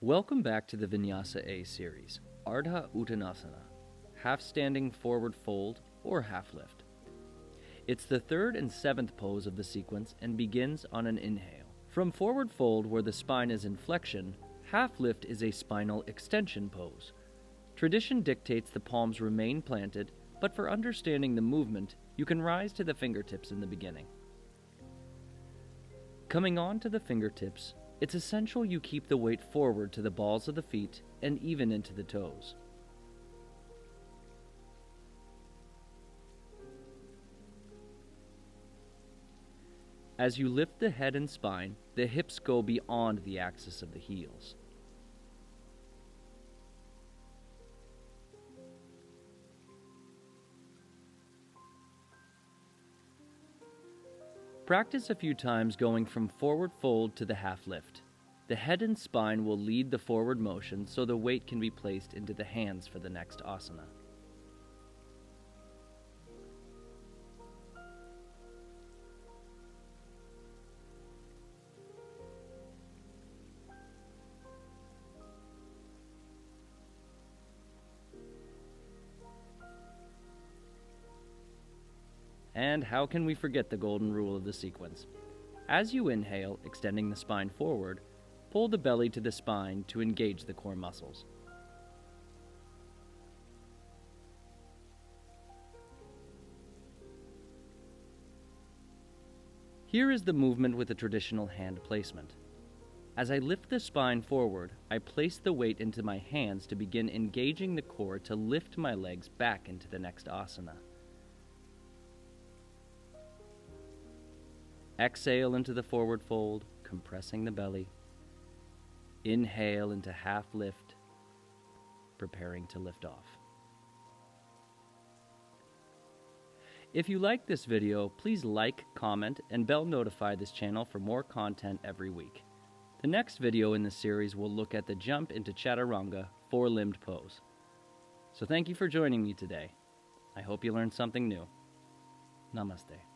Welcome back to the Vinyasa A series, Ardha Uttanasana, half standing forward fold or half lift. It's the third and seventh pose of the sequence and begins on an inhale. From forward fold, where the spine is in flexion, half lift is a spinal extension pose. Tradition dictates the palms remain planted, but for understanding the movement, you can rise to the fingertips in the beginning. Coming on to the fingertips, it's essential you keep the weight forward to the balls of the feet and even into the toes. As you lift the head and spine, the hips go beyond the axis of the heels. Practice a few times going from forward fold to the half lift. The head and spine will lead the forward motion so the weight can be placed into the hands for the next asana. And how can we forget the golden rule of the sequence? As you inhale, extending the spine forward, pull the belly to the spine to engage the core muscles. Here is the movement with the traditional hand placement. As I lift the spine forward, I place the weight into my hands to begin engaging the core to lift my legs back into the next asana. Exhale into the forward fold, compressing the belly. Inhale into half lift, preparing to lift off. If you like this video, please like, comment, and bell notify this channel for more content every week. The next video in the series will look at the jump into chaturanga, four-limbed pose. So thank you for joining me today. I hope you learned something new. Namaste.